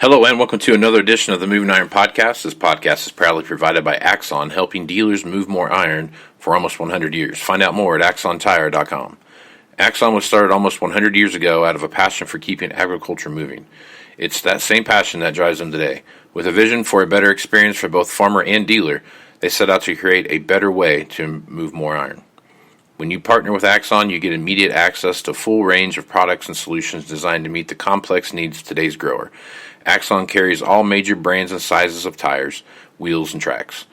Hello and welcome to another edition of the Moving Iron Podcast. This podcast is proudly provided by Axon, helping dealers move more iron for almost 100 years. Find out more at axontire.com. Axon was started almost 100 years ago out of a passion for keeping agriculture moving. It's that same passion that drives them today. With a vision for a better experience for both farmer and dealer, they set out to create a better way to move more iron. When you partner with Axon, you get immediate access to a full range of products and solutions designed to meet the complex needs of today's grower. Axon carries all major brands and sizes of tires, wheels, and tracks.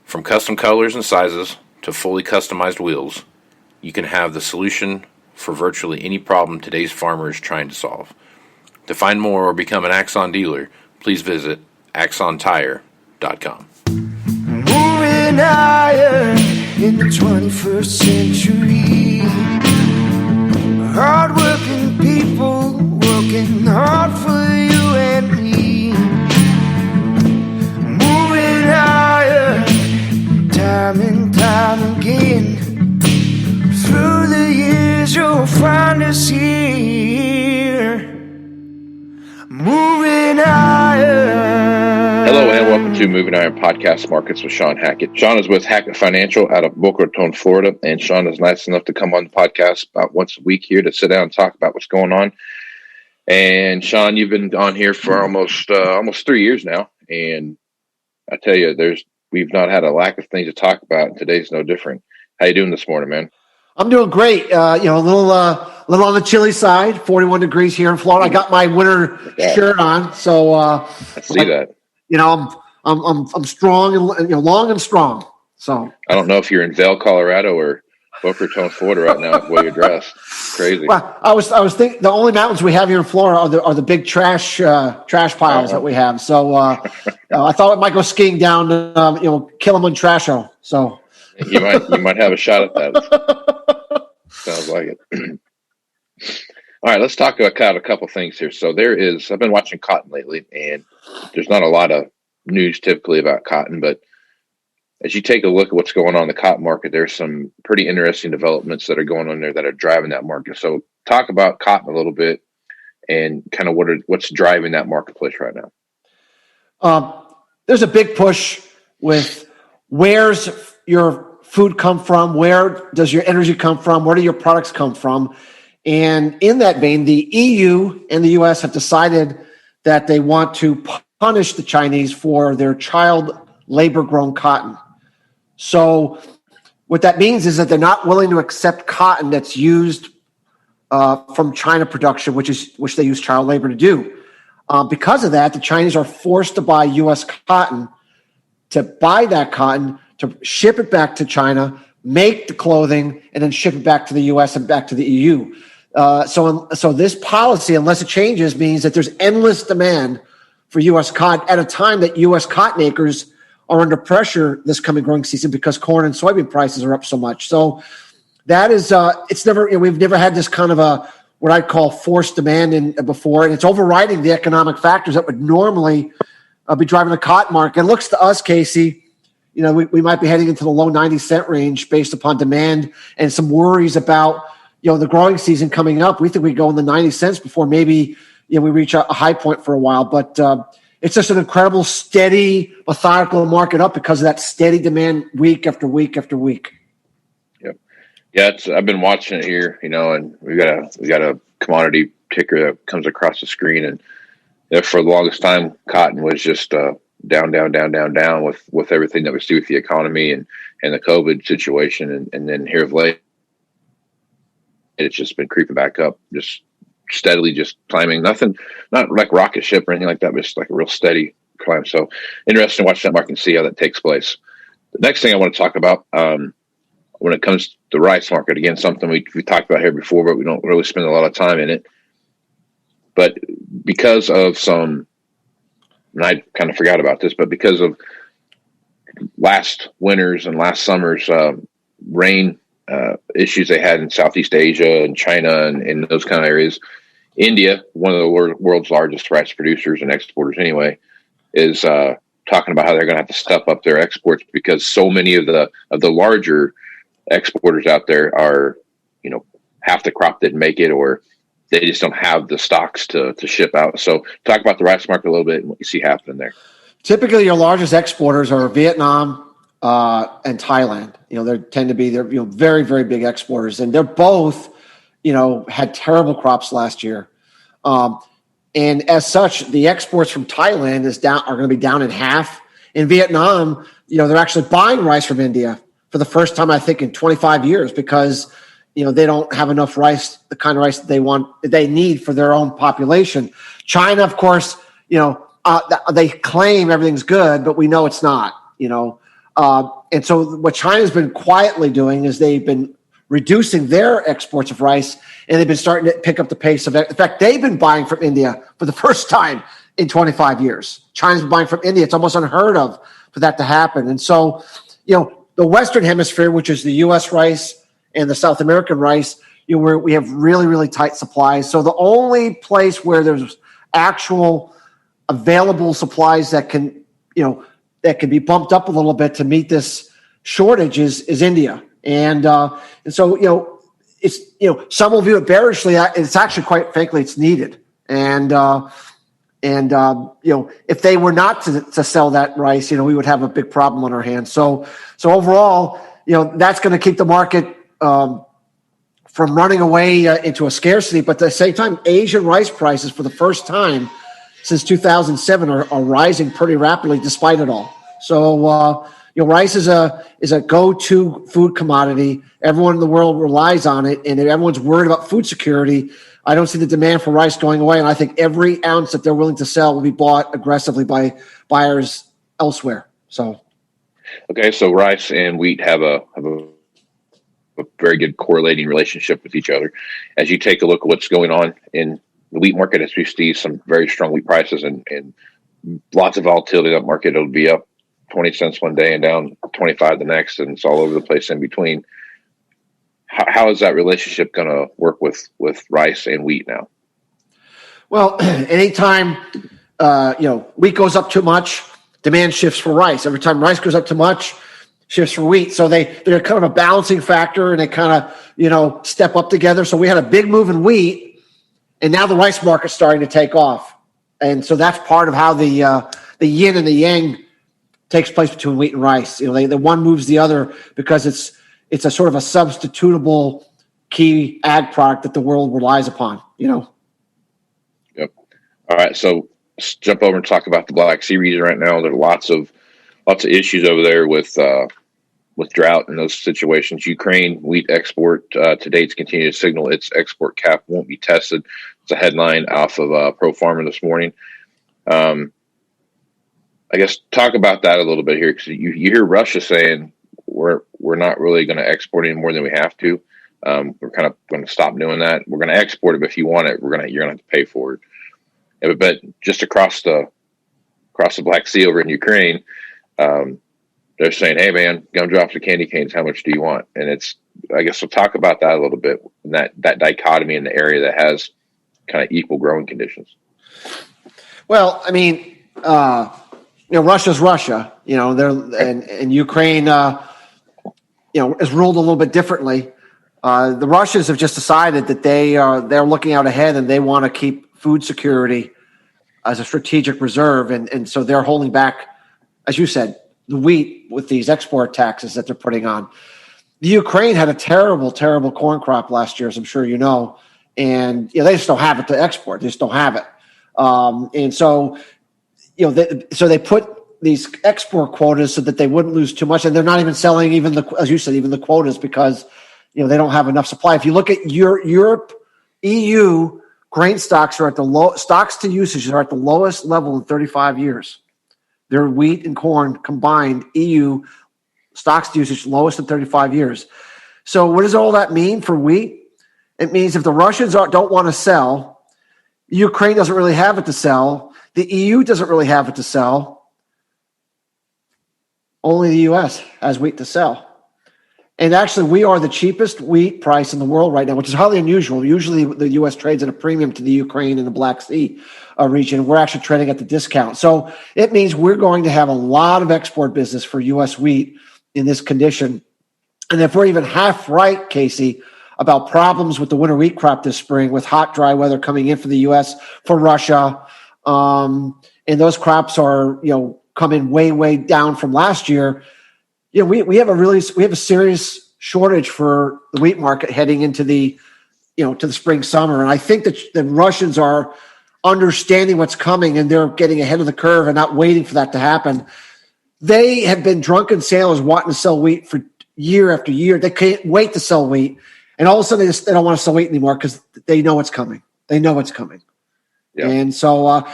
From custom colors and sizes to fully customized wheels, you can have the solution for virtually any problem today's farmer is trying to solve. To find more or become an Axon dealer, please visit axontire.com. Moving iron in the 21st century. Hard-working people working hard for you and me. Moving iron time and time again. Through the years you'll find us here. Moving iron. Hello and welcome to Moving Iron Podcast Markets with Shawn Hackett. Shawn is with Hackett Financial out of Boca Raton, Florida, and Shawn is nice enough to come on the podcast about once a week here to sit down and talk about what's going on. And Shawn, you've been on here for almost 3 years now, and I tell you, we've not had a lack of things to talk about, and today's no different. How you doing this morning, man? I'm doing great. A little on the chilly side, 41 degrees here in Florida. I got my winter shirt on, so I see that. I'm strong and long and strong. So I don't know if you're in Vail, Colorado, or Boca Raton, Florida, right now. The way you're dressed, crazy. Well, I was thinking the only mountains we have here in Florida are the big trash piles that we have. So I thought I might go skiing down, Kilimanjaro. So you might have a shot at that. Sounds like it. All right, let's talk about a couple things here. So I've been watching cotton lately, and there's not a lot of news typically about cotton, but as you take a look at what's going on in the cotton market, there's some pretty interesting developments that are going on there that are driving that market. So talk about cotton a little bit and kind of what's driving that marketplace right now. There's a big push with where's your food come from? Where does your energy come from? Where do your products come from? And in that vein, the EU and the US have decided that they want to punish the Chinese for their child labor-grown cotton. So what that means is that they're not willing to accept cotton that's used from China production, which they use child labor to do. Because of that, the Chinese are forced to buy U.S. cotton, to buy that cotton, to ship it back to China, make the clothing, and then ship it back to the U.S. and back to the EU. So this policy, unless it changes, means that there's endless demand for U.S. cotton at a time that U.S. cotton acres are under pressure this coming growing season because corn and soybean prices are up so much. So that is, we've never had this kind of a what I'd call forced demand before, and it's overriding the economic factors that would normally be driving the cotton market. It looks to us, Casey, we might be heading into the low 90-cent range based upon demand and some worries about the growing season coming up. We think we go in the 90 cents before maybe we reach a high point for a while. But it's just an incredible, steady, methodical market up because of that steady demand week after week after week. Yep. Yeah, I've been watching it here, and we got a commodity ticker that comes across the screen, and for the longest time, cotton was just down with everything that was to do with the economy and the COVID situation, and then here of late, it's just been creeping back up, just steadily, just climbing. Nothing, not like rocket ship or anything like that, but just like a real steady climb. So interesting to watch that market and see how that takes place. The next thing I want to talk about when it comes to the rice market, again, something we talked about here before, but we don't really spend a lot of time in it. But because of and I kind of forgot about this, but because of last winter's and last summer's rain issues they had in Southeast Asia and China and in those kind of areas, India, one of the world's largest rice producers and exporters anyway, is talking about how they're going to have to step up their exports because so many of the larger exporters out there are, half the crop didn't make it, or they just don't have the stocks to ship out. So talk about the rice market a little bit and what you see happening there. Typically, your largest exporters are Vietnam and Thailand. They tend to be very, very big exporters, and they're both had terrible crops last year. And as such, the exports from Thailand are going to be down in half. In Vietnam, they're actually buying rice from India for the first time, I think, in 25 years because, they don't have enough rice, the kind of rice that they need for their own population. China, of course, they claim everything's good, but we know it's not, and so what China's been quietly doing is they've been reducing their exports of rice, and they've been starting to pick up the pace of it. In fact, they've been buying from India for the first time in 25 years. China's been buying from India. It's almost unheard of for that to happen. And so, the Western Hemisphere, which is the U.S. rice and the South American rice, where we have really, really tight supplies. So the only place where there's actual available supplies that can be bumped up a little bit to meet this shortage is India. And so, it's, some will view it bearishly. It's actually, quite frankly, it's needed. And if they were not to sell that rice, we would have a big problem on our hands. So overall, that's going to keep the market from running away into a scarcity. But at the same time, Asian rice prices for the first time since 2007 are rising pretty rapidly despite it all. So, rice is a go-to food commodity. Everyone in the world relies on it, and everyone's worried about food security. I don't see the demand for rice going away, and I think every ounce that they're willing to sell will be bought aggressively by buyers elsewhere. So, okay, so rice and wheat have a very good correlating relationship with each other. As you take a look at what's going on in the wheat market, as we see some very strong wheat prices and lots of volatility in that market, it'll be up 20 cents one day and down 25 the next, and it's all over the place in between. How is that relationship going to work with rice and wheat now? Well, anytime wheat goes up too much, demand shifts for rice. Every time rice goes up too much, shifts for wheat. So they're kind of a balancing factor, and they kind of step up together. So we had a big move in wheat, and now the rice market's starting to take off, and so that's part of how the yin and the yang takes place between wheat and rice. The one moves the other because it's a sort of a substitutable key ag product that the world relies upon. Yep. All right. So let's jump over and talk about the Black Sea region right now. There are lots of issues over there with drought and those situations. Ukraine wheat export to date continues to signal its export cap won't be tested. It's a headline off of Pro Farmer this morning. I guess talk about that a little bit here, because you hear Russia saying we're not really going to export any more than we have to. We're kind of going to stop doing that. We're going to export it, but if you want it, you're going to have to pay for it. Yeah, but just across the Black Sea over in Ukraine, they're saying, "Hey, man, gumdrops or candy canes? How much do you want?" And I guess we'll talk about that a little bit. That dichotomy in the area that has kind of equal growing conditions. Well, I mean, Russia's Russia, and Ukraine, is ruled a little bit differently. The Russians have just decided that they're looking out ahead, and they want to keep food security as a strategic reserve, and so they're holding back, as you said, the wheat with these export taxes that they're putting on. The Ukraine had a terrible, terrible corn crop last year, as I'm sure you know, and they just don't have it to export. They just don't have it, and so they put these export quotas so that they wouldn't lose too much, and they're not even selling as you said, even the quotas because they don't have enough supply. If you look at Europe, EU, grain stocks are stocks to usage are at the lowest level in 35 years. Their wheat and corn combined, EU stocks to usage lowest in 35 years. So what does all that mean for wheat? It means if the Russians don't want to sell, Ukraine doesn't really have it to sell, the EU doesn't really have it to sell, only the U.S. has wheat to sell. And actually, we are the cheapest wheat price in the world right now, which is highly unusual. Usually, the U.S. trades at a premium to the Ukraine and the Black Sea region. We're actually trading at the discount. So it means we're going to have a lot of export business for U.S. wheat in this condition. And if we're even half right, Casey, about problems with the winter wheat crop this spring, with hot, dry weather coming in for the U.S., for Russia. And those crops are, coming way, way down from last year. We have a serious shortage for the wheat market heading into the spring, summer. And I think that the Russians are understanding what's coming, and they're getting ahead of the curve and not waiting for that to happen. They have been drunken sailors wanting to sell wheat for year after year. They can't wait to sell wheat. And all of a sudden they don't want to sell wheat anymore because they know it's coming. They know it's coming. Yeah. And so,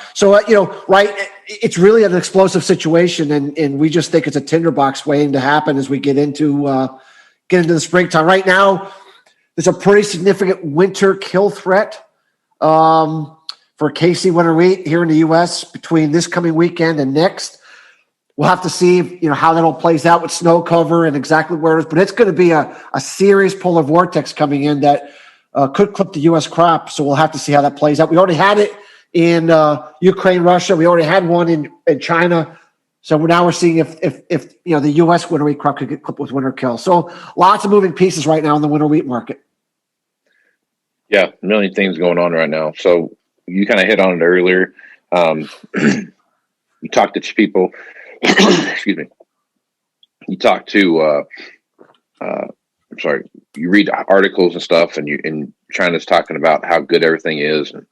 right, it's really an explosive situation, and we just think it's a tinderbox waiting to happen as we get into the springtime. Right now, there's a pretty significant winter kill threat for KC winter wheat here in the U.S. between this coming weekend and next. We'll have to see, how that all plays out with snow cover and exactly where it is. But it's going to be a serious polar vortex coming in that could clip the U.S. crop. So we'll have to see how that plays out. We already had it in Ukraine, Russia. We already had one in China. So now we're seeing if the U.S. winter wheat crop could get clipped with winter kill. So lots of moving pieces right now in the winter wheat market. Yeah, a million things going on right now. So you kind of hit on it earlier. You talk to people. Excuse me. You talk to, you read articles and stuff, and China's talking about how good everything is, and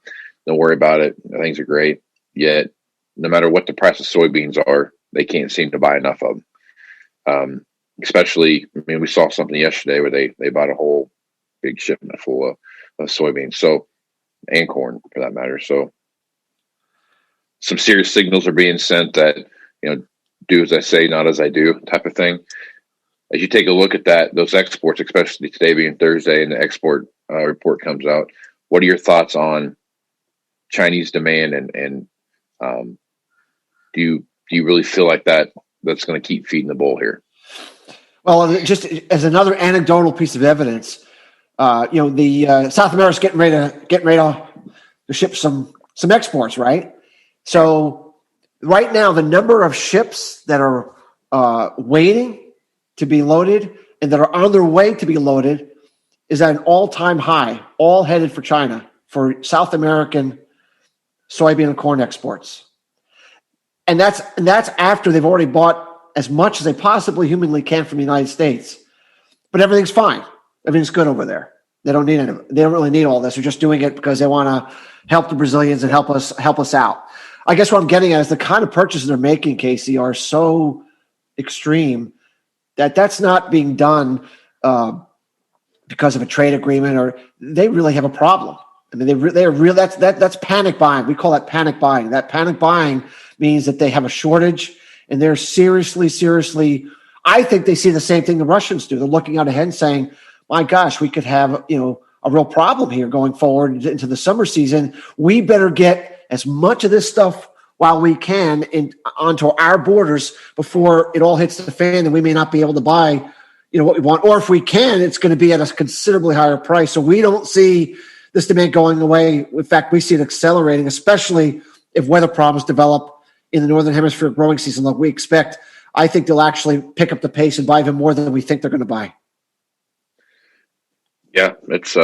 don't worry about it. Things are great. Yet, no matter what the price of soybeans are, they can't seem to buy enough of them. Especially, we saw something yesterday where they bought a whole big shipment full of soybeans, and corn for that matter. So, some serious signals are being sent that, do as I say, not as I do type of thing. As you take a look at those exports, especially today being Thursday and the export report comes out, what are your thoughts on Chinese demand and do you really feel like that's going to keep feeding the bull here? Well, just as another anecdotal piece of evidence, the South America's getting ready to ship some exports, right? So right now, the number of ships that are waiting to be loaded and that are on their way to be loaded is at an all-time high, all headed for China for South American soybean and corn exports. And that's after they've already bought as much as they possibly humanly can from the United States. But everything's fine. Everything's good over there. They don't need it. They don't really need all this. They're just doing it because they want to help the Brazilians and help us out. I guess what I'm getting at is the kind of purchases they're making, Casey, are so extreme that's not being done because of a trade agreement, or they really have a problem. They're real. That's panic buying. We call that panic buying. That panic buying means that they have a shortage, and they're seriously. I think they see the same thing the Russians do. They're looking out ahead and saying, "My gosh, we could have a real problem here going forward into the summer season. We better get as much of this stuff while we can onto our borders before it all hits the fan, and we may not be able to buy, what we want. Or if we can, it's going to be at a considerably higher price. So we don't see this demand going away. In fact, we see it accelerating, especially if weather problems develop in the Northern Hemisphere growing season like we expect. I think they'll actually pick up the pace and buy even more than we think they're going to buy. Yeah, it's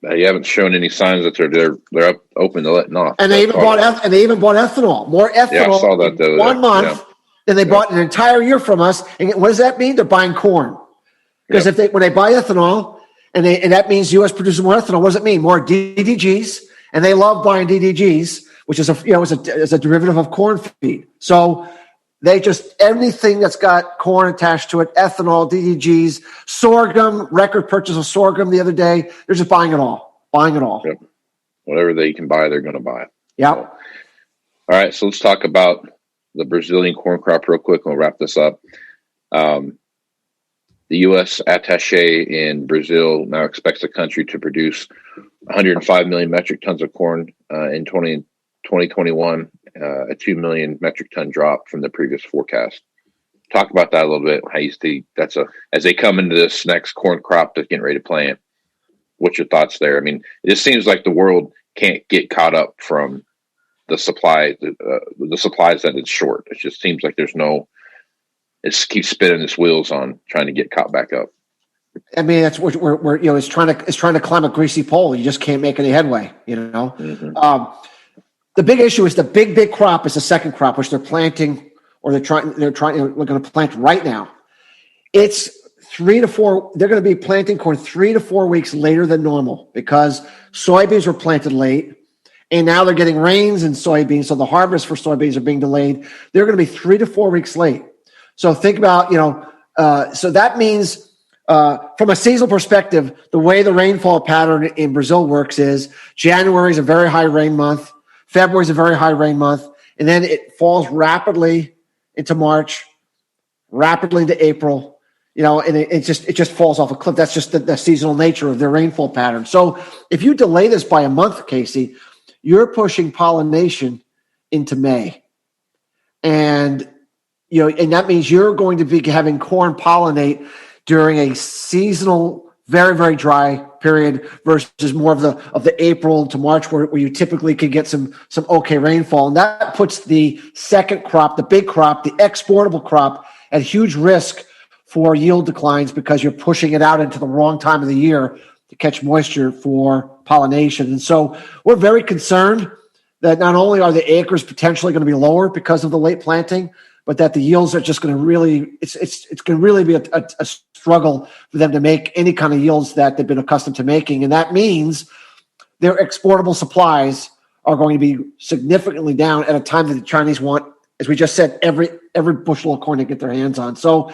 you haven't shown any signs that they're up open to letting off. And they even bought ethanol. More ethanol. Yeah, I saw that in 1 month than they bought an entire year from us. And what does that mean? They're buying corn. Because when they buy ethanol, and that means U.S. produces more ethanol, what does it mean? More DDGs, and they love buying DDGs, which is a derivative of corn feed. So they just anything that's got corn attached to it, ethanol, DDGs, sorghum, record purchase of sorghum the other day. They're just buying it all. Yep. Whatever they can buy, they're going to buy. Yeah. So, all right. So let's talk about the Brazilian corn crop real quick. And we'll wrap this up. The U.S. attaché in Brazil now expects the country to produce 105 million metric tons of corn in 2021, a 2 million metric ton drop from the previous forecast. Talk about that a little bit. How you see as they come into this next corn crop that's getting ready to plant. What's your thoughts there? It just seems like the world can't get caught up from the supply, the supplies that it's short. It just seems like it keeps spinning its wheels on trying to get caught back up. I mean, that's what we're it's trying to climb a greasy pole. You just can't make any headway. Mm-hmm. The big issue is the big crop is the second crop, which they're planting, or they're going to plant right now. It's 3 to 4. They're going to be planting corn 3 to 4 weeks later than normal because soybeans were planted late, and now they're getting rains in soybeans, so the harvest for soybeans are being delayed. They're going to be 3 to 4 weeks late. So think about so that means. From a seasonal perspective, the way the rainfall pattern in Brazil works is January is a very high rain month, February is a very high rain month, and then it falls rapidly into March, rapidly into April, and it just falls off a cliff. That's just the seasonal nature of their rainfall pattern. So if you delay this by a month, Casey, you're pushing pollination into May, and that means you're going to be having corn pollinate during a seasonal, very, very dry period versus more of the April to March where you typically could get some okay rainfall. And that puts the second crop, the big crop, the exportable crop at huge risk for yield declines because you're pushing it out into the wrong time of the year to catch moisture for pollination. And so we're very concerned that not only are the acres potentially going to be lower because of the late planting, but that the yields are just going to really, it's going to really be a struggle for them to make any kind of yields that they've been accustomed to making. And that means their exportable supplies are going to be significantly down at a time that the Chinese want, as we just said, every bushel of corn to get their hands on. So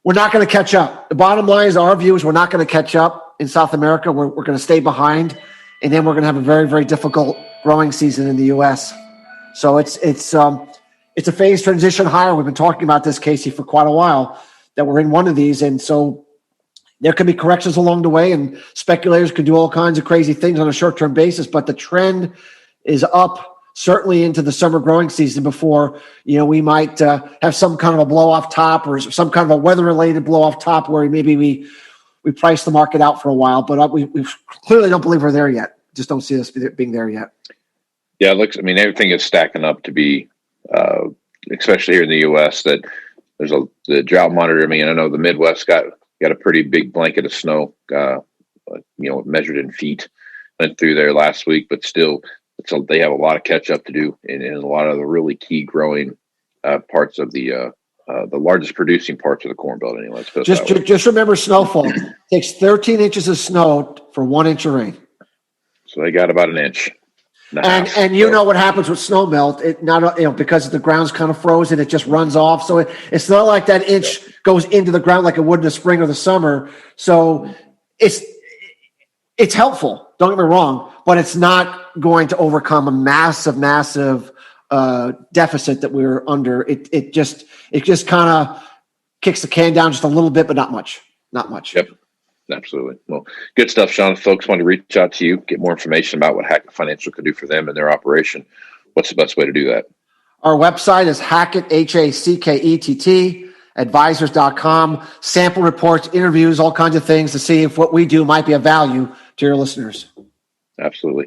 we're not going to catch up. The bottom line is our view is we're not going to catch up in South America. We're going to stay behind, and then we're going to have a very, very difficult growing season in the U.S. So it's a phased transition higher. We've been talking about this, Casey, for quite a while, that we're in one of these. And so there can be corrections along the way, and speculators can do all kinds of crazy things on a short-term basis. But the trend is up, certainly into the summer growing season before, we might have some kind of a blow-off top or some kind of a weather-related blow-off top where maybe we price the market out for a while. But we clearly don't believe we're there yet. Just don't see us being there yet. Yeah, everything is stacking up to be especially here in the U.S., that there's the drought monitor. I know the Midwest got a pretty big blanket of snow, measured in feet, went through there last week, but still, they have a lot of catch up to do in a lot of the really key growing parts of the largest producing parts of the Corn Belt. Anyway, just remember, snowfall takes 13 inches of snow for 1 inch of rain. So they got about an inch. And you know what happens with snow melt? It not because the ground's kind of frozen, it just runs off. So it's not like that inch goes into the ground like it would in the spring or the summer. So it's helpful. Don't get me wrong, but it's not going to overcome a massive deficit that we're under. It just kind of kicks the can down just a little bit, but not much. Not much. Yep. Absolutely. Well, good stuff, Shawn. If folks want to reach out to you, get more information about what Hackett Financial can do for them and their operation, what's the best way to do that? Our website is Hackett, Hackett, advisors.com, sample reports, interviews, all kinds of things to see if what we do might be of value to your listeners. Absolutely.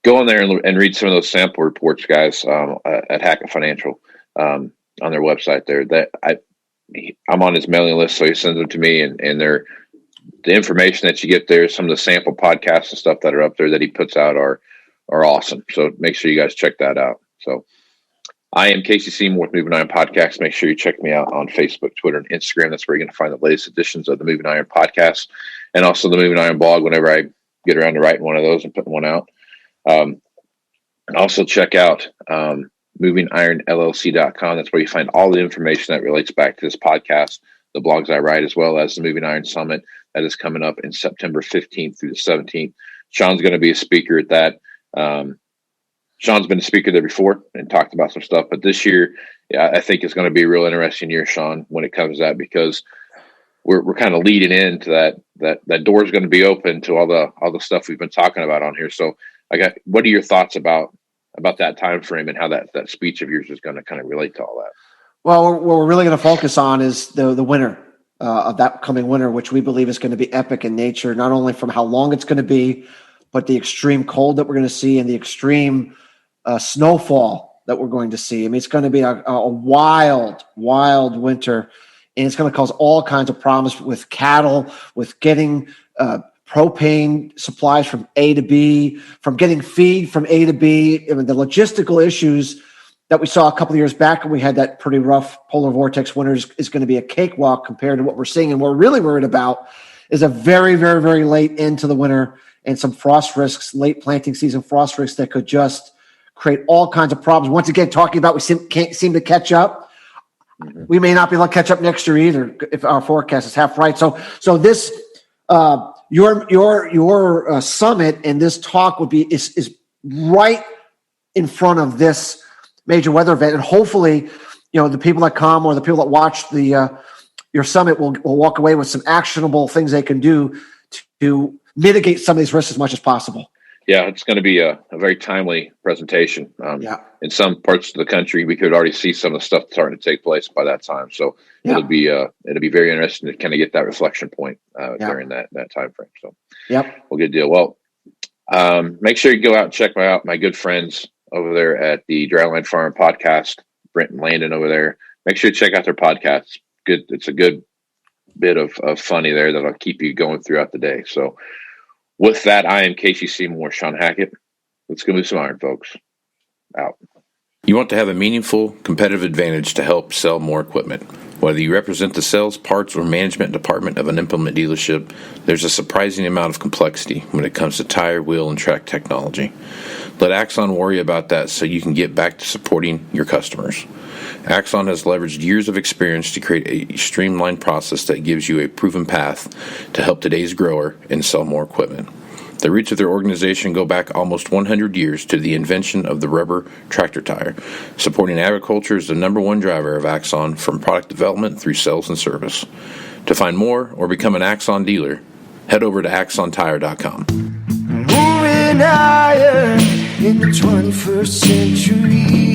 Go on there and read some of those sample reports, guys, at Hackett Financial on their website there. I'm on his mailing list, so he sends them to me, and the information that you get there, some of the sample podcasts and stuff that are up there that he puts out are awesome. So make sure you guys check that out. So I am Casey Seymour with Moving Iron Podcast. Make sure you check me out on Facebook, Twitter, and Instagram. That's where you're going to find the latest editions of the Moving Iron Podcast and also the Moving Iron blog whenever I get around to writing one of those and putting one out. Also check out MovingIronLLC.com. That's where you find all the information that relates back to this podcast, the blogs I write, as well as the Moving Iron Summit that is coming up in September 15th through the 17th. Shawn's going to be a speaker at that. Shawn's been a speaker there before and talked about some stuff, but this year, I think it's going to be a real interesting year, Shawn, when it comes to that, because we're kind of leading into that door is going to be open to all the stuff we've been talking about on here. So what are your thoughts about that time frame and how that speech of yours is going to kind of relate to all that? Well, what we're really going to focus on is the winter of that coming winter, which we believe is going to be epic in nature, not only from how long it's going to be, but the extreme cold that we're going to see and the extreme snowfall that we're going to see. I mean, it's going to be a wild winter and it's going to cause all kinds of problems with cattle, with getting propane supplies from A to B, from getting feed from A to B. I mean, the logistical issues that we saw a couple of years back when we had that pretty rough polar vortex winter is going to be a cakewalk compared to what we're seeing. And what we're really worried about is a very, very, very late end to the winter and some frost risks, late planting season frost risks that could just create all kinds of problems. Once again, talking about can't seem to catch up. We may not be able to catch up next year either if our forecast is half right. So this your summit and this talk is right in front of this major weather event, and hopefully, the people that come or the people that watch your summit will walk away with some actionable things they can do to mitigate some of these risks as much as possible. Yeah, it's going to be a very timely presentation. In some parts of the country, we could already see some of the stuff starting to take place by that time. So it'll be very interesting to kind of get that reflection point during that time frame. So well, good deal. Well, make sure you go out and check out my good friends over there at the Dryland Farm Podcast, Brent and Landon over there. Make sure you check out their podcast. Good, it's a good bit of funny there that'll keep you going throughout the day. So with that, I am Casey Seymour, Shawn Hackett. Let's go move some iron, folks. Out. You want to have a meaningful competitive advantage to help sell more equipment. Whether you represent the sales, parts, or management department of an implement dealership, there's a surprising amount of complexity when it comes to tire, wheel, and track technology. Let Axon worry about that so you can get back to supporting your customers. Axon has leveraged years of experience to create a streamlined process that gives you a proven path to help today's grower and sell more equipment. The roots of their organization go back almost 100 years to the invention of the rubber tractor tire. Supporting agriculture is the number one driver of Axon, from product development through sales and service. To find more or become an Axon dealer, head over to agmarkets.com. Moving iron in the 21st century.